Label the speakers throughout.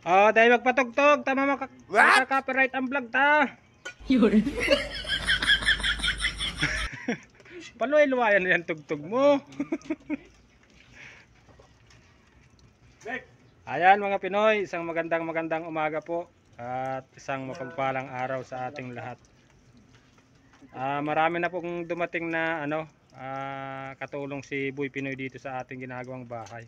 Speaker 1: Oh, dahil magpatugtog, tama maka-copyright ang vlog ta.
Speaker 2: Yun.
Speaker 1: Paluay-luwayan yan tugtog mo. Ayan mga Pinoy, isang magandang umaga po at isang mapagpalang araw sa ating lahat. Marami na pong dumating na katulong si Boy Pinoy dito sa ating ginagawang bahay.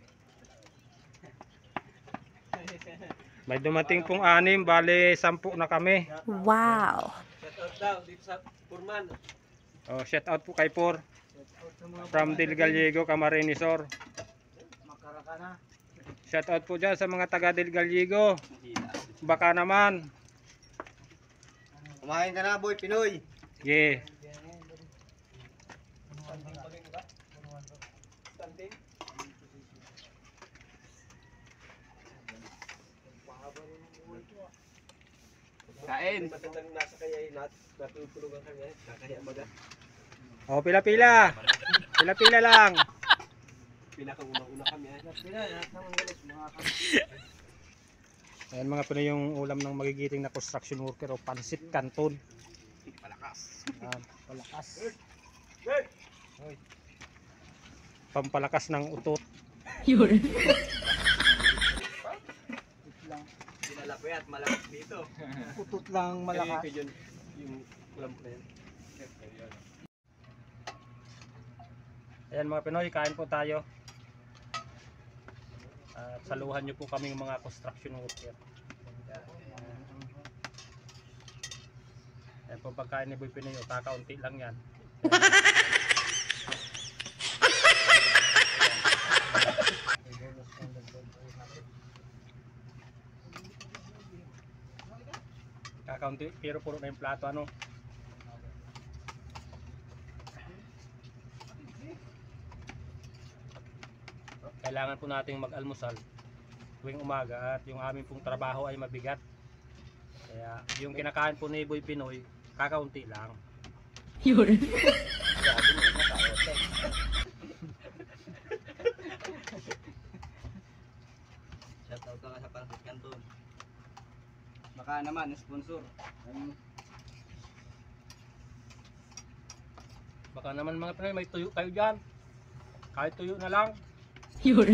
Speaker 1: May dumating pong 6, bale 10 na kami.
Speaker 2: Wow.
Speaker 3: Shoutout daw dito sa Purman.
Speaker 1: Oh, shout out po kay Por from Del Gallego, Camarinesor. Shout out po dyan sa mga taga Del Gallego. Baka naman.
Speaker 3: Kumain ka na, Boy Pinoy.
Speaker 1: Yeah.
Speaker 3: Kain. Matandang nasa kaya natutulugan kanya. Kakaya maga.
Speaker 1: Oh, pila-pila. Pila-pila lang.
Speaker 3: Pinakaunang-una kami.
Speaker 1: Ayan mga Pinoy yung ulam ng magigiting na construction worker o pansit canton.
Speaker 3: Palakas.
Speaker 1: Palakas. Pampalakas ng utot.
Speaker 2: Yun.
Speaker 3: Sinalapi at malakas dito.
Speaker 1: Utot lang malakas.
Speaker 3: Kaya yung ulam ko na yan.
Speaker 1: Ayan mga Pinoy, kain po tayo. At saluhan nyo po kaming mga construction worker. Ayan po pagkain ni Boy Pinoy, kakaunti lang yan. Kakaunti, pero puro na yung plato ano. Kailangan po nating mag-almusal tuwing umaga at yung aming pong trabaho ay mabigat. Kaya yung kinakain po ni Boy Pinoy, kakaunti lang.
Speaker 2: Yun.
Speaker 3: Shoutout ka sa Pansit Canton. Baka naman, sponsor.
Speaker 1: Baka naman mga Pinoy, may tuyo kayo dyan. Kahit tuyo na lang.
Speaker 2: Yun.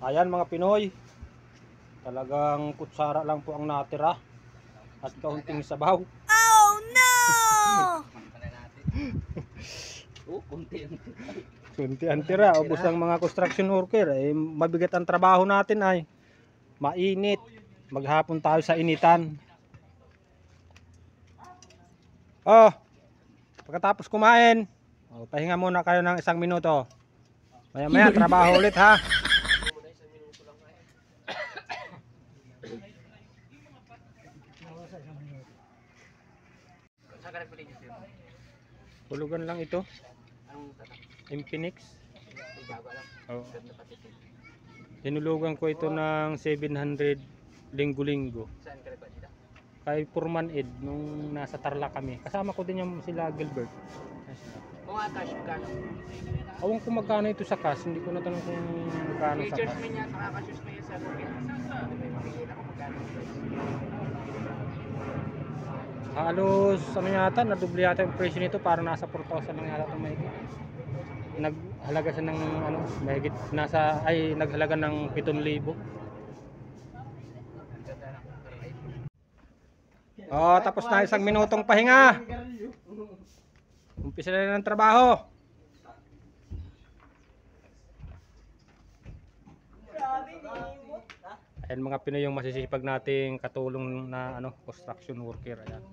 Speaker 1: Ayan mga Pinoy, talagang kutsara lang po ang natira at kaunting sabaw.
Speaker 2: Oh no!
Speaker 3: Oh, kunti.
Speaker 1: Kunti ang tira, ubos ang mga construction worker. Mabigat ang trabaho natin ay mainit. Maghapon tayo sa initan. Oh, pagkatapos kumain, pahinga muna kayo ng 1 minuto. Maya-maya trabaho ulit ha. Hulugan lang ito. Infinix. Oh. Tinulugan ko ito ng 700 linggo-linggo.
Speaker 3: Saan ka rin ba dito?
Speaker 1: Kay Purman Ed nung nasa Tarlac kami. Kasama ko din yung sila Gilbert.
Speaker 3: Mga cash magkano?
Speaker 1: Awang kung magkano ito sa cash, hindi ko natanong kung magkano sa
Speaker 3: Features
Speaker 1: cash.
Speaker 3: mo niya, nakakashoes mo yan sa Google. Makikita ko magkano.
Speaker 1: Halos ano yata, nadoble yata yung presyo nito, para nasa 4,000 lang yata itong mahigit. Naghalaga siya ng mahigit naghalaga ng 7,000. Oh, tapos na 1 minutong pahinga. Umpisa na ng trabaho. Ayan mga Pinoy yung masisipag nating katulong na construction worker. Ayan.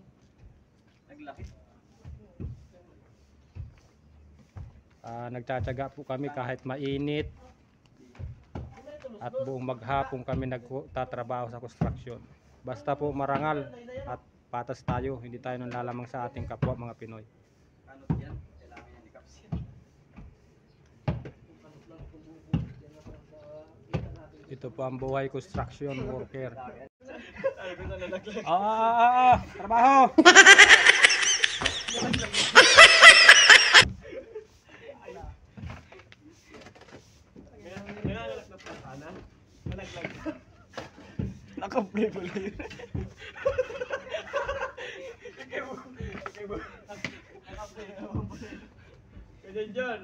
Speaker 1: Nagtsatsaga po kami kahit mainit at buong maghapon kami nagtatrabaho sa construction. Basta po marangal at patas tayo, hindi tayo nanlalamang sa ating kapwa mga Pinoy. Ito po ang buhay construction worker. Trabaho!
Speaker 3: Nakaplay pala yun. Ganyan dyan.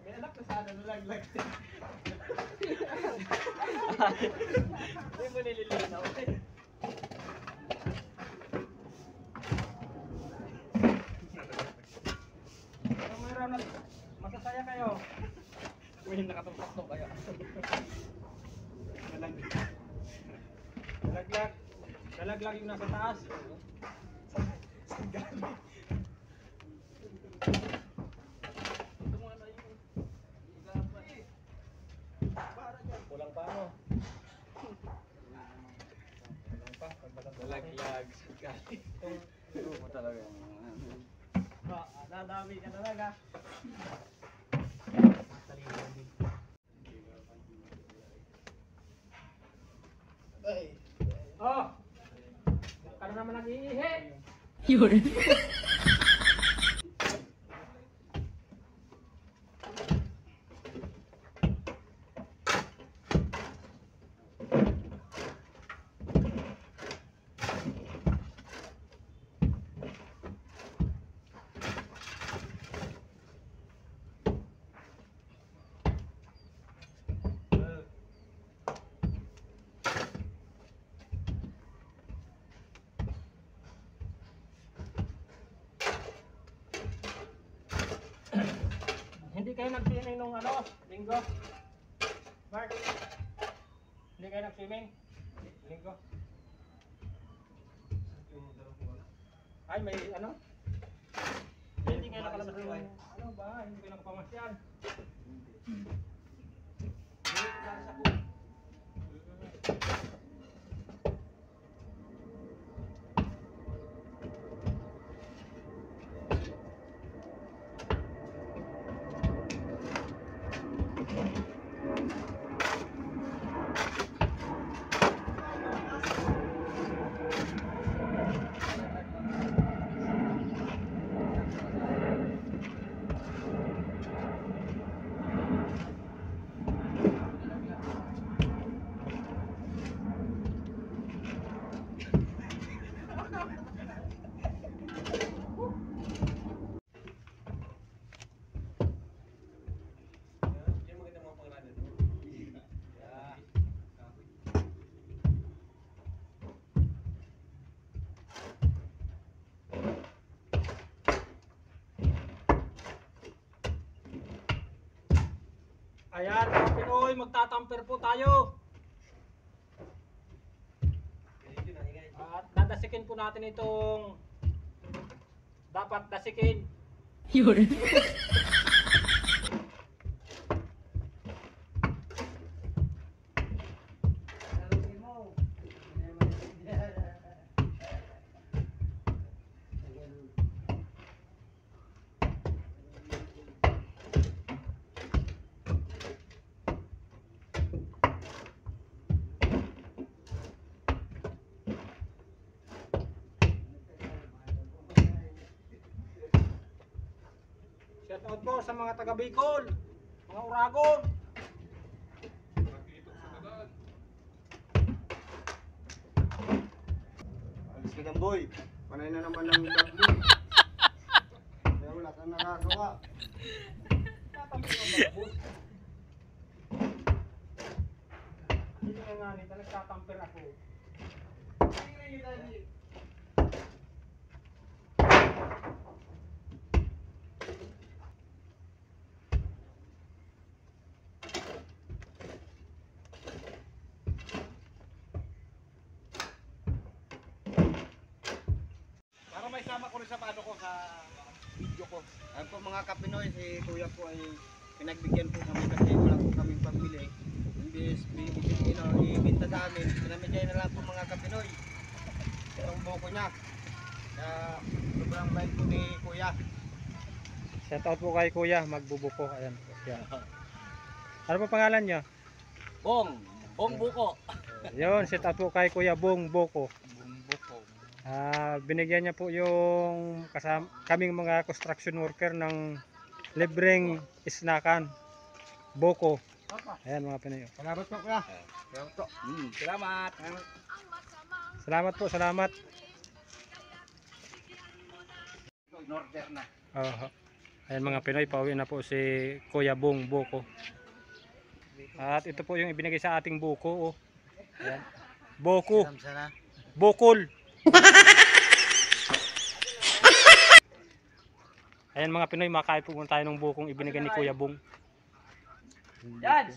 Speaker 3: May anak na sana nalaglag. Hindi mo nililinaw.
Speaker 1: Mayroon na, masasaya kayo.
Speaker 3: May nakatumpak to kaya.
Speaker 1: Dalaglag. Dalaglag yung nasa taas.
Speaker 3: Kulang pa ano? Kulang pa. Dalaglag. Ito mo talaga. Nadami ka talaga.
Speaker 1: Oh! Ka na naman nag-iihi.
Speaker 2: Yun.
Speaker 1: Hindi kayo nag-swimming nung ano, linggo? Mark? Hindi kayo nag-swimming? Linggo? Ay, may ano? Hindi kayo nakalabas ng ano ba? Hindi kayo nakapamasyal? Hindi, class ako. Ayan, mga Pinoy, magtatamper po tayo. At dadasikin po natin itong dapat dasikin.
Speaker 2: Yun.
Speaker 1: Shout out po sa mga taga Bicol, mga Uragon.
Speaker 3: Alis ka dyan, boy. Panay na naman ng W. Kaya wala kang nakagawa.
Speaker 1: Hindi nga nga nito, nagtatamper ako.
Speaker 3: Para may sama ko rin sa paano ko sa video ko. Ayun po mga kapinoy, si kuya po ay pinagbigyan po kami kasi wala po kaming pambili. Imbis ibinta sa amin, pinamigay na lang po mga kapinoy. Itong buko niya. Kaya sobrang bait po ni kuya.
Speaker 1: Shout out po kay Kuya, magbubuko. Ayan. Yan. Ano po pangalan niyo?
Speaker 3: Bong Buko.
Speaker 1: Yun, sit out po kay Kuya Bong Boko. Binigyan niya po yung kaming mga construction worker ng libreng isnakan. Boko. Ayan mga Pinoy.
Speaker 3: Salamat po kuya. Salamat po. Salamat.
Speaker 1: Salamat po, salamat.
Speaker 3: In-order na.
Speaker 1: Ayan mga Pinoy, pauwi na po si Kuya Bong Boko. At ito po yung ibinigay sa ating buko. Oh. Ayan. Boko.
Speaker 3: Sana.
Speaker 1: Bokol. Ayan mga Pinoy, makain po muna tayo ng bukong ibinigay ni Kuya Bong.
Speaker 3: Yan.